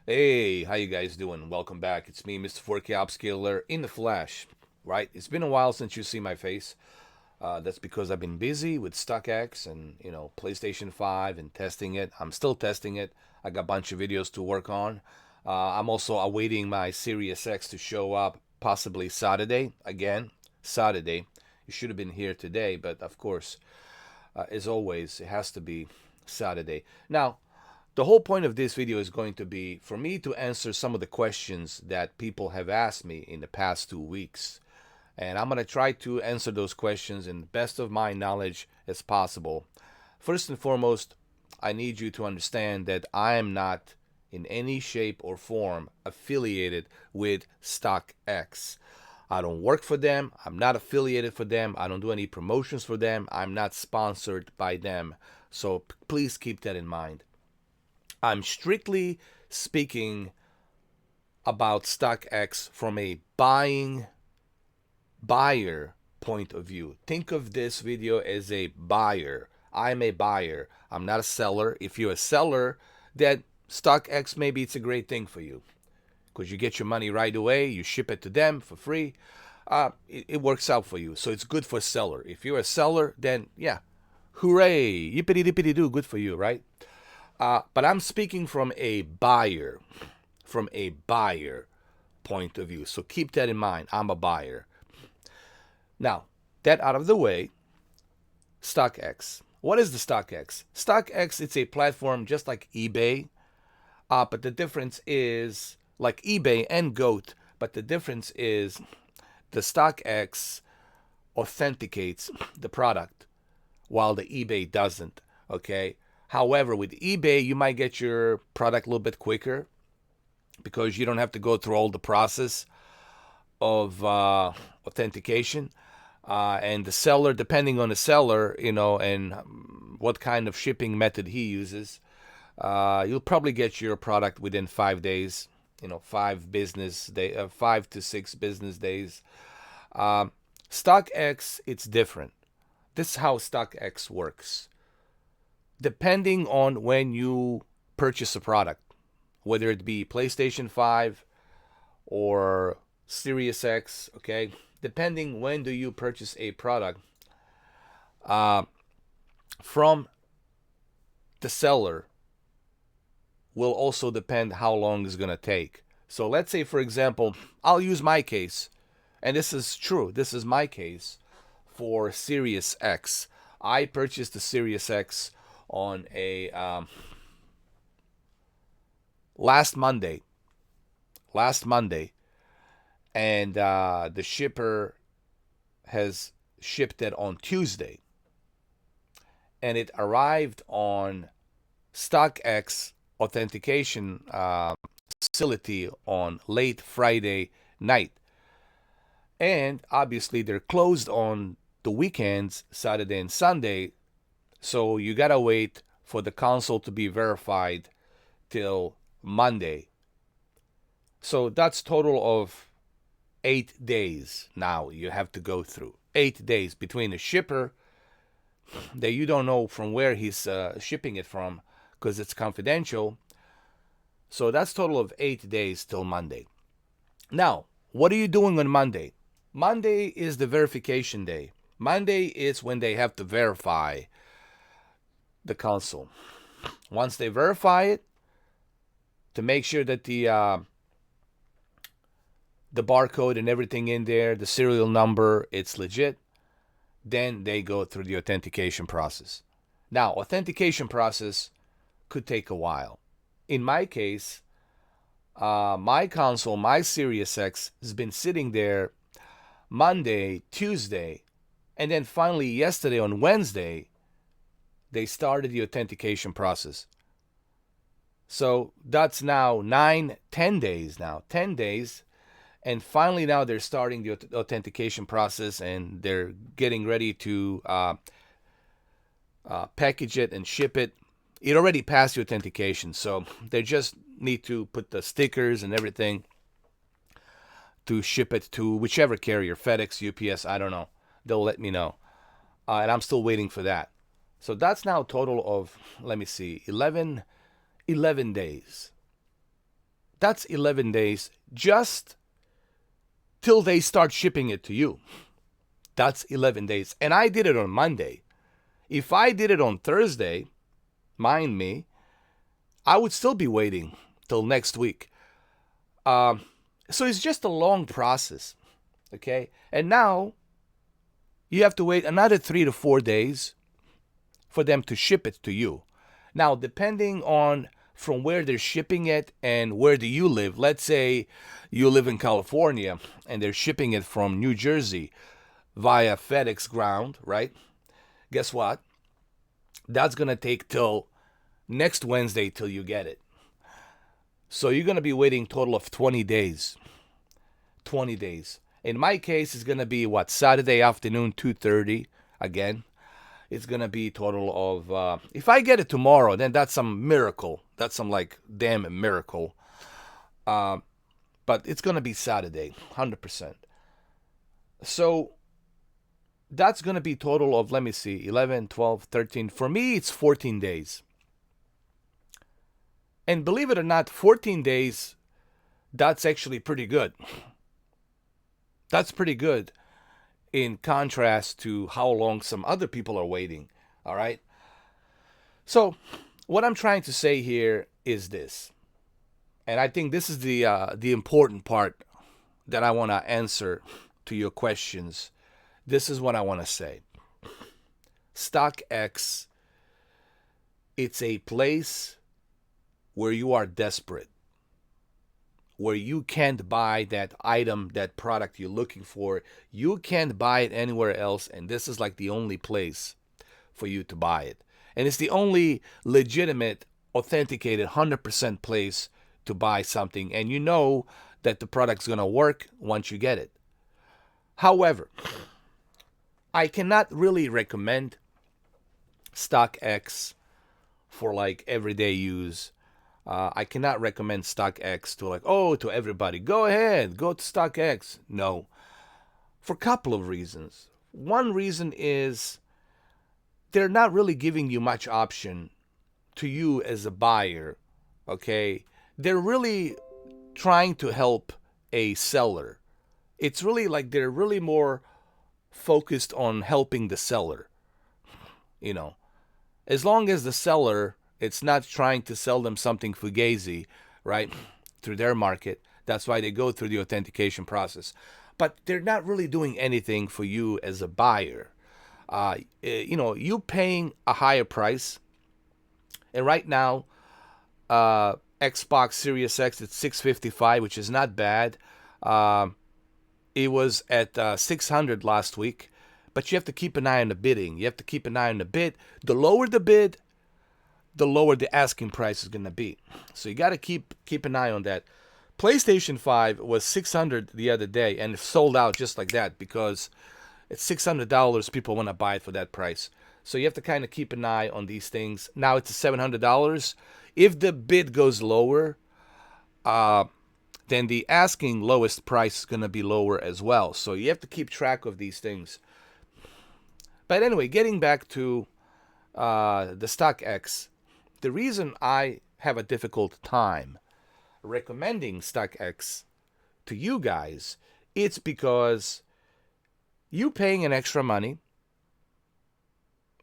Hey, how you guys doing? Welcome back. It's me, Mr. 4K Upscaler in the flesh, right? It's been a while since you see my face. That's because I've been busy with StockX and, PlayStation 5 and testing it. I'm still testing it. I got a bunch of videos to work on. I'm also awaiting my Series X to show up possibly Saturday. Again, Saturday. You should have been here today, but of course, as always, it has to be Saturday. Now, the whole point of this video is going to be for me to answer some of the questions that people have asked me in the past 2 weeks. And I'm going to try to answer those questions in the best of my knowledge as possible. First and foremost, I need you to understand that I am not in any shape or form affiliated with StockX. I don't work for them. I'm not affiliated for them. I don't do any promotions for them. I'm not sponsored by them. So please keep that in mind. I'm strictly speaking about StockX from a buyer point of view. Think of this video as a buyer. I'm a buyer. I'm not a seller. If you're a seller, then StockX, maybe it's a great thing for you because you get your money right away. You ship it to them for free. It works out for you. So it's good for a seller. If you're a seller, then yeah, hooray, yippity dippity doo, good for you, right? But I'm speaking from a buyer point of view. So keep that in mind. I'm a buyer. Now, that out of the way, StockX. What is the StockX? StockX, it's a platform just like eBay, but the difference is like eBay and Goat, but the difference is the StockX authenticates the product while the eBay doesn't. Okay. However, with eBay, you might get your product a little bit quicker because you don't have to go through all the process of authentication. And the seller, depending on the seller, and what kind of shipping method he uses, you'll probably get your product within 5 days. 5 to 6 business days. StockX, it's different. This is how StockX works. Depending on when you purchase a product, whether it be PlayStation 5 or Series X, okay? Depending when do you purchase a product, from the seller will also depend how long it's going to take. So let's say, for example, I'll use my case, and this is true. This is my case for Series X. I purchased the Series X on a last Monday, and the shipper has shipped it on Tuesday, and it arrived on StockX authentication facility on late Friday night. And obviously, they're closed on the weekends, Saturday and Sunday. So you gotta wait for the console to be verified till Monday. So that's total of 8 days now you have to go through. 8 days between the shipper that you don't know from where he's shipping it from because it's confidential. So that's total of 8 days till Monday. Now, what are you doing on Monday? Monday is the verification day. Monday is when they have to verify the console. Once they verify it, to make sure that the barcode and everything in there, the serial number, it's legit, then they go through the authentication process. Now, authentication process could take a while. In my case, my console, my Series X, has been sitting there Monday, Tuesday, and then finally yesterday on Wednesday, they started the authentication process. So that's now 10 days now. 10 days. And finally now they're starting the authentication process and they're getting ready to package it and ship it. It already passed the authentication, so they just need to put the stickers and everything to ship it to whichever carrier, FedEx, UPS, I don't know. They'll let me know. And I'm still waiting for that. So that's now a total of, let me see, 11 days. That's 11 days just till they start shipping it to you. That's 11 days. And I did it on Monday. If I did it on Thursday, mind me, I would still be waiting till next week. So it's just a long process, okay? And now you have to wait another 3 to 4 days for them to ship it to you. Now, depending on from where they're shipping it and where do you live, let's say you live in California and they're shipping it from New Jersey via FedEx ground, right? Guess what? That's going to take till next Wednesday till you get it. So you're going to be waiting a total of 20 days. 20 days. In my case, it's going to be, Saturday afternoon, 2:30 again. It's going to be a total of, if I get it tomorrow, then that's some miracle. That's some, damn miracle. But it's going to be Saturday, 100%. So that's going to be total of, 11, 12, 13. For me, it's 14 days. And believe it or not, 14 days, that's actually pretty good. That's pretty good in contrast to how long some other people are waiting, all right? So what I'm trying to say here is this, and I think this is the important part that I want to answer to your questions. This is what I want to say. StockX, it's a place where you are desperate, where you can't buy that item, that product you're looking for. You can't buy it anywhere else, and this is like the only place for you to buy it. And it's the only legitimate, authenticated, 100% place to buy something, and you know that the product's going to work once you get it. However, I cannot really recommend StockX for everyday use. I cannot recommend StockX to everybody. Go ahead, go to StockX. No, for a couple of reasons. One reason is they're not really giving you much option to you as a buyer, okay? They're really trying to help a seller. It's really they're really more focused on helping the seller, As long as the seller, it's not trying to sell them something fugazi, right, through their market. That's why they go through the authentication process. But they're not really doing anything for you as a buyer. You paying a higher price. And right now, Xbox Series X, it's $655, which is not bad. It was at $600 last week. But you have to keep an eye on the bidding. You have to keep an eye on the bid. The lower the bid, the lower the asking price is going to be. So you got to keep an eye on that. PlayStation 5 was $600 the other day, and it sold out just like that because it's $600. People want to buy it for that price. So you have to kind of keep an eye on these things. Now it's $700. If the bid goes lower, then the asking lowest price is going to be lower as well. So you have to keep track of these things. But anyway, getting back to the StockX, the reason I have a difficult time recommending StockX to you guys, it's because you paying an extra money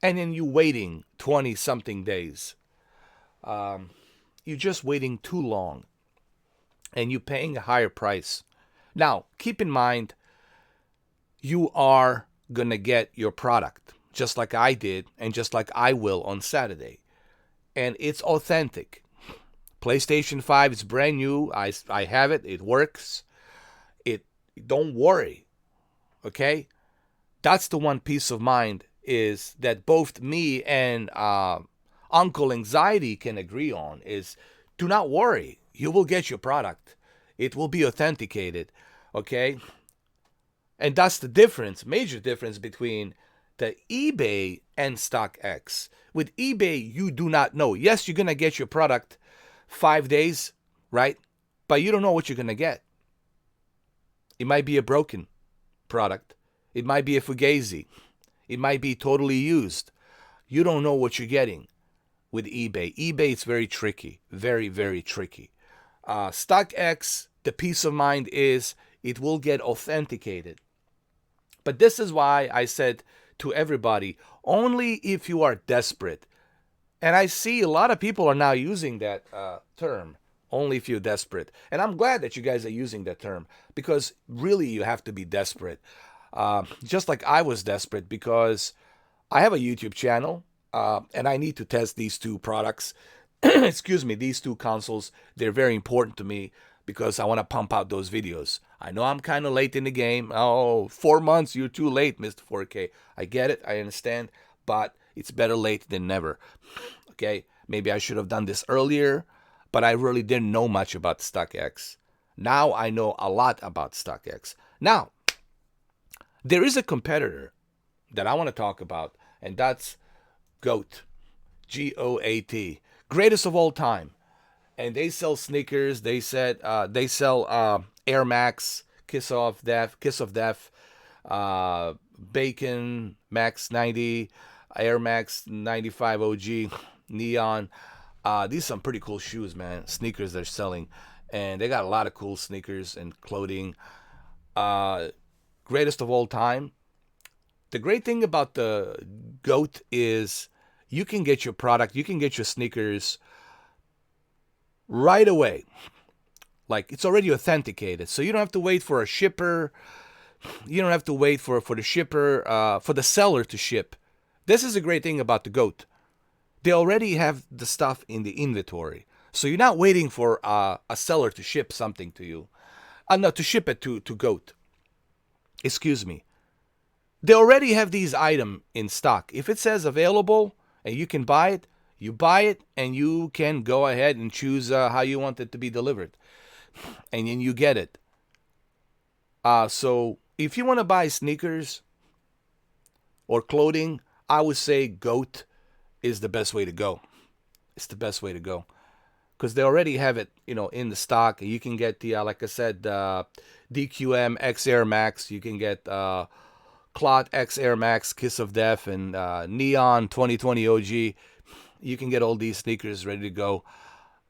and then you waiting 20-something days. You're just waiting too long and you paying a higher price. Now, keep in mind, you are going to get your product just like I did and just like I will on Saturday. And it's authentic. PlayStation 5 is brand new. I have it. It works. Don't worry. Okay? That's the one peace of mind is that both me and Uncle Anxiety can agree on is do not worry. You will get your product. It will be authenticated. Okay? And that's the difference, major difference between the eBay and StockX. With eBay, you do not know. Yes, you're going to get your product 5 days, right? But you don't know what you're going to get. It might be a broken product. It might be a fugazi. It might be totally used. You don't know what you're getting with eBay. eBay is very tricky. Very, very tricky. StockX, the peace of mind is it will get authenticated. But this is why I said to everybody, only if you are desperate. And I see a lot of people are now using that term, only if you're desperate. And I'm glad that you guys are using that term because really you have to be desperate. Just like I was desperate because I have a YouTube channel and I need to test these two products. Excuse me, these two consoles. They're very important to me because I want to pump out those videos. I know I'm kind of late in the game. Oh, 4 months, you're too late, Mr. 4K. I get it, I understand, but it's better late than never. Okay, maybe I should have done this earlier, but I really didn't know much about StockX. Now I know a lot about StockX. Now, there is a competitor that I want to talk about, and that's GOAT. GOAT. Greatest of all time. And they sell sneakers. They sell Air Max, Kiss of Death, Bacon, Max 90, Air Max 95 OG, Neon. These are some pretty cool shoes, man. Sneakers they're selling. And they got a lot of cool sneakers and clothing. Greatest of all time. The great thing about the GOAT is you can get your product, you can get your sneakers right away. Like it's already authenticated. So you don't have to wait for a shipper. You don't have to wait for the shipper, for the seller to ship. This is a great thing about the GOAT. They already have the stuff in the inventory. So you're not waiting for a seller to ship something to you. No, to ship it to GOAT. Excuse me. They already have these items in stock. If it says available and you can buy it, you buy it and you can go ahead and choose how you want it to be delivered. And then you get it. So if you want to buy sneakers or clothing, I would say GOAT is the best way to go. It's the best way to go. Because they already have it, in the stock. You can get the, like I said, DQM X Air Max. You can get Clot X Air Max, Kiss of Death, and Neon 2020 OG. You can get all these sneakers ready to go.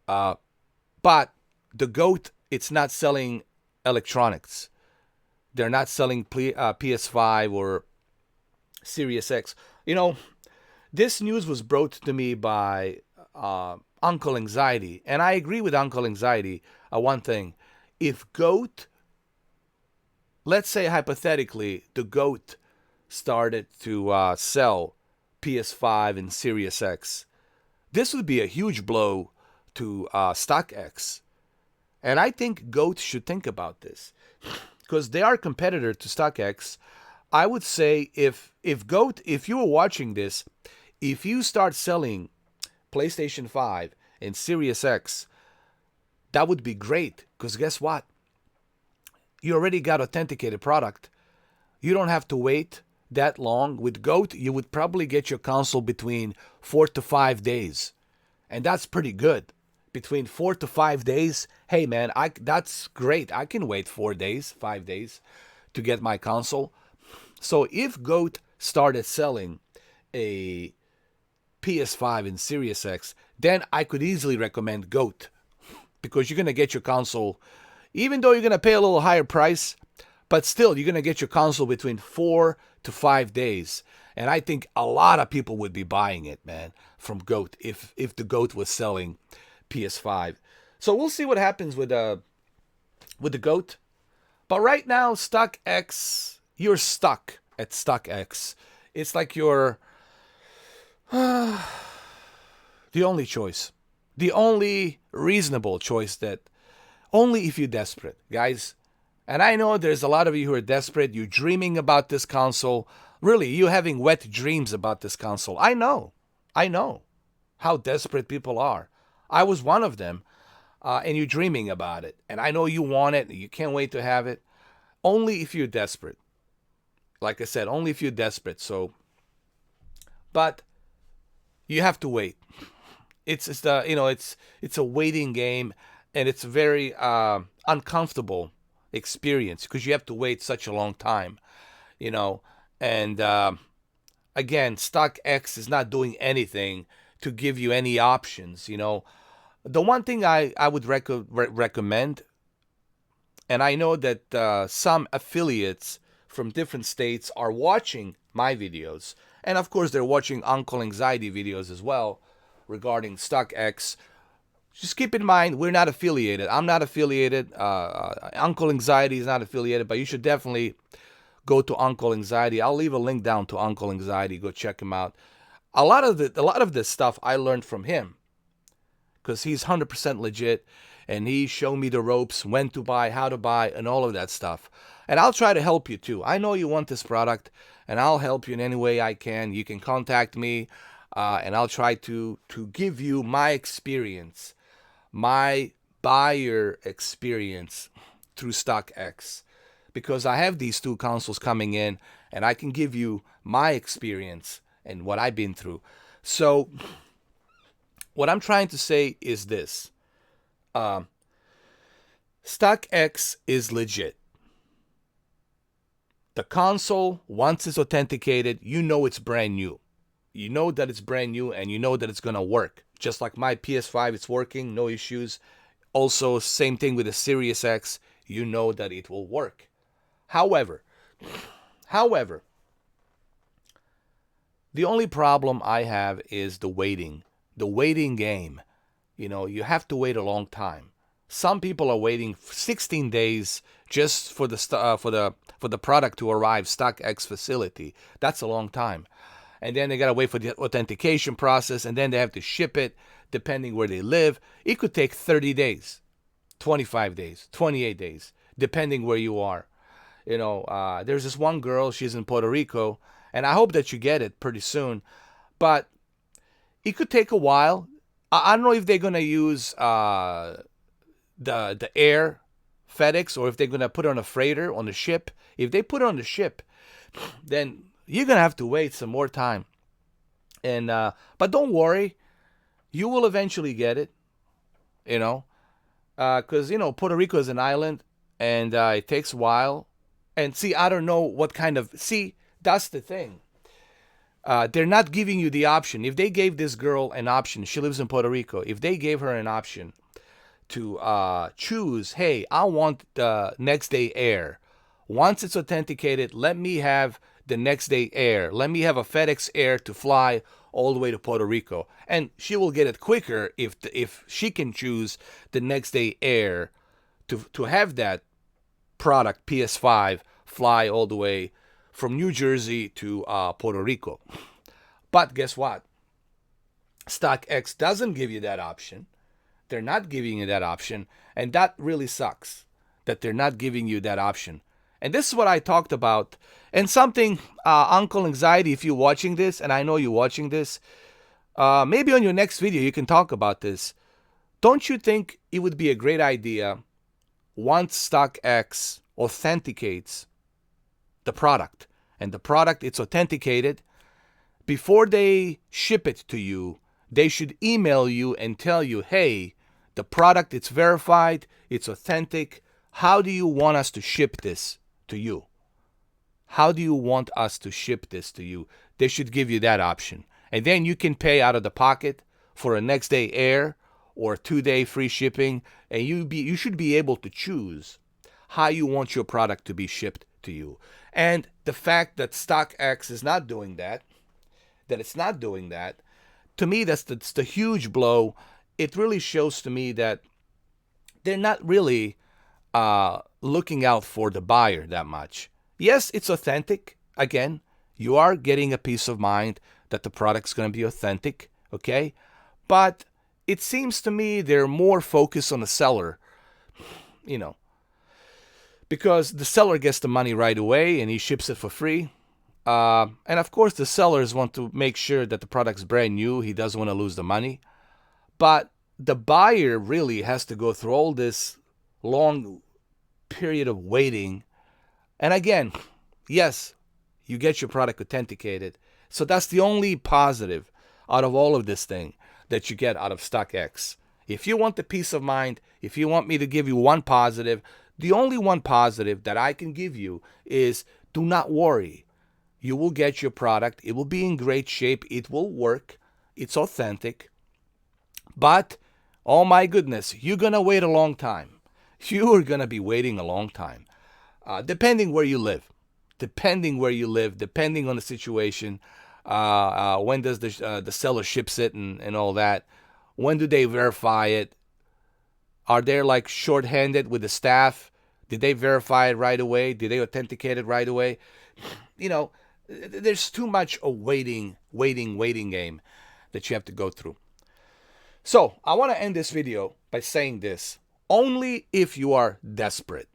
But the GOAT, it's not selling electronics. They're not selling PS5 or Series X. This news was brought to me by Uncle Anxiety. And I agree with Uncle Anxiety. One thing. If GOAT, let's say hypothetically, the GOAT started to sell PS5 and Series X, this would be a huge blow to StockX. And I think GOAT should think about this. Because they are a competitor to StockX. I would say if GOAT, if you were watching this, if you start selling PlayStation 5 and Series X, that would be great. Because guess what? You already got authenticated product. You don't have to wait that long. With GOAT, you would probably get your console between 4 to 5 days. And that's pretty good. Between 4 to 5 days, hey man, that's great. I can wait 4 days, 5 days to get my console. So if GOAT started selling a PS5 and Series X, then I could easily recommend GOAT. Because you're going to get your console, even though you're going to pay a little higher price, but still, you're going to get your console between 4 to 5 days. And I think a lot of people would be buying it, man, from GOAT if the GOAT was selling PS5. So we'll see what happens with the GOAT. But right now, StockX, you're stuck at StockX. It's like you're the only choice. The only reasonable choice that only if you're desperate, guys. And I know there's a lot of you who are desperate. You're dreaming about this console. Really, you're having wet dreams about this console. I know how desperate people are. I was one of them. And you're dreaming about it. And I know you want it. You can't wait to have it. Only if you're desperate. Like I said, only if you're desperate. So, but you have to wait. It's a waiting game, and it's a very uncomfortable experience because you have to wait such a long time, And again, StockX is not doing anything to give you any options, The one thing I would recommend, and I know that some affiliates from different states are watching my videos, and of course they're watching Uncle Anxiety videos as well regarding StockX. Just keep in mind, we're not affiliated. I'm not affiliated. Uncle Anxiety is not affiliated, but you should definitely go to Uncle Anxiety. I'll leave a link down to Uncle Anxiety. Go check him out. A lot of this stuff I learned from him because he's 100% legit, and he showed me the ropes, when to buy, how to buy, and all of that stuff. And I'll try to help you too. I know you want this product, and I'll help you in any way I can. You can contact me, and I'll try to give you my experience, my buyer experience through StockX, because I have these two consoles coming in, and I can give you my experience and what I've been through. So what I'm trying to say is this. StockX is legit. The console, once it's authenticated, you know it's brand new. You know that it's brand new, and you know that it's going to work. Just like my PS5, it's working, no issues. Also, same thing with the Series X. You know that it will work. However, the only problem I have is the waiting game. You know, you have to wait a long time. Some people are waiting 16 days just for the product to arrive StockX facility. That's a long time. And then they got to wait for the authentication process, and then they have to ship it depending where they live. It could take 30 days, 25 days, 28 days, depending where you are. You know, there's this one girl, she's in Puerto Rico, and I hope that you get it pretty soon. But it could take a while. I don't know if they're going to use the air FedEx, or if they're going to put it on a freighter, on the ship. If they put it on the ship, then you're going to have to wait some more time. And but don't worry, you will eventually get it, you know, because, you know, Puerto Rico is an island, and it takes a while. And see, I don't know what kind of, see, that's the thing. They're not giving you the option. If they gave this girl an option, she lives in Puerto Rico, if they gave her an option to choose, hey, I want the next day air. Once it's authenticated, let me have the next day air. Let me have a FedEx Air to fly all the way to Puerto Rico. And she will get it quicker if she can choose the next day air to have that product, PS5, fly all the way from New Jersey to Puerto Rico. But guess what? StockX doesn't give you that option. They're not giving you that option, and that really sucks that they're not giving you that option. And this is what I talked about. And something, Uncle Anxiety, if you're watching this, and I know you're watching this, maybe on your next video you can talk about this. Don't you think it would be a great idea, once StockX authenticates the product, and the product it's authenticated, before they ship it to you, they should email you and tell you, hey, the product, it's verified, it's authentic. How do you want us to ship this to you? How do you want us to ship this to you? They should give you that option. And then you can pay out of the pocket for a next day air or 2-day free shipping. And you should be able to choose how you want your product to be shipped to you. And the fact that StockX is not doing that, to me, that's the huge blow. It really shows to me that they're not really looking out for the buyer that much. Yes, it's authentic. Again, you are getting a peace of mind that the product's going to be authentic, okay? But it seems to me they're more focused on the seller, you know, because the seller gets the money right away and he ships it for free. And of course, the sellers want to make sure that the product's brand new. He doesn't want to lose the money. But the buyer really has to go through all this long period of waiting. And again, yes, you get your product authenticated. So that's the only positive out of all of this thing that you get out of StockX. If you want the peace of mind, if you want me to give you one positive, the only one positive that I can give you is do not worry. You will get your product. It will be in great shape. It will work. It's authentic. But oh my goodness, you're going to wait a long time. You're going to be waiting a long time. Depending where you live. Depending where you live, depending on the situation. When does the seller ships it and all that? When do they verify it? Are they like short-handed with the staff? Did they verify it right away? Did they authenticate it right away? You know, there's too much a waiting game that you have to go through. So I want to end this video by saying this. Only if you are desperate.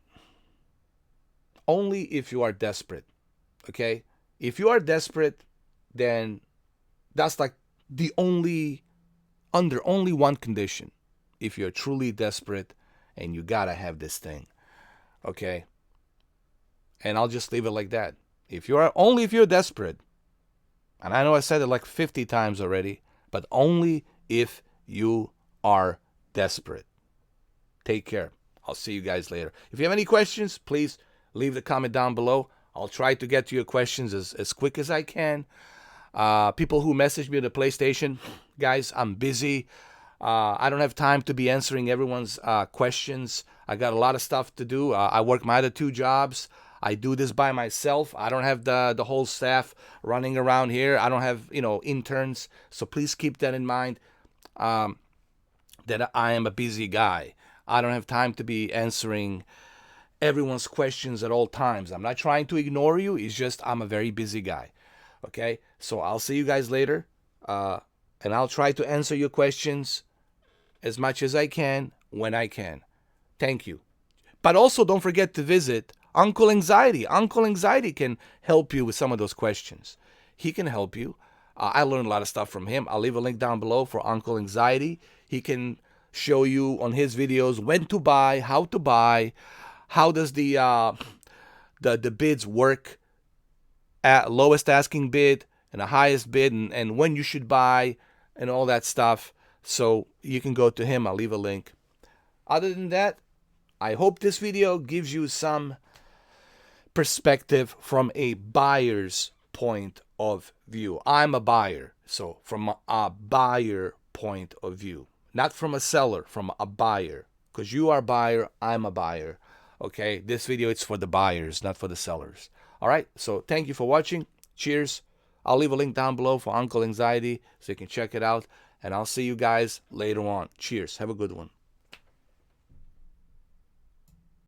Only if you are desperate. Okay? If you are desperate, then that's like the under only one condition. If you're truly desperate and you gotta have this thing. Okay? And I'll just leave it like that. If you're desperate, and I know I said it like 50 times already, but only if you are desperate. Take care. I'll see you guys later. If you have any questions, please leave the comment down below. I'll try to get to your questions as quick as I can. People who message me on the PlayStation, guys, I'm busy. I don't have time to be answering everyone's questions. I got a lot of stuff to do. I work my other 2 jobs. I do this by myself. I don't have the whole staff running around here. I don't have, interns. So please keep that in mind, that I am a busy guy. I don't have time to be answering everyone's questions at all times. I'm not trying to ignore you. It's just I'm a very busy guy. Okay? So I'll see you guys later. And I'll try to answer your questions as much as I can when I can. Thank you. But also don't forget to visit Uncle Anxiety. Uncle Anxiety can help you with some of those questions. He can help you. I learned a lot of stuff from him. I'll leave a link down below for Uncle Anxiety. He can show you on his videos when to buy, how to buy, how does the bids work, at lowest asking bid and the highest bid, and when you should buy and all that stuff. So you can go to him. I'll leave a link. Other than that, I hope this video gives you some perspective from a buyer's point of view. I'm a buyer, so from a buyer point of view, not from a seller, from a buyer. Because you are a buyer, I'm a buyer. Okay, this video is for the buyers, not for the sellers. All right, so thank you for watching. Cheers. I'll leave a link down below for Uncle Anxiety so you can check it out. And I'll see you guys later on. Cheers. Have a good one.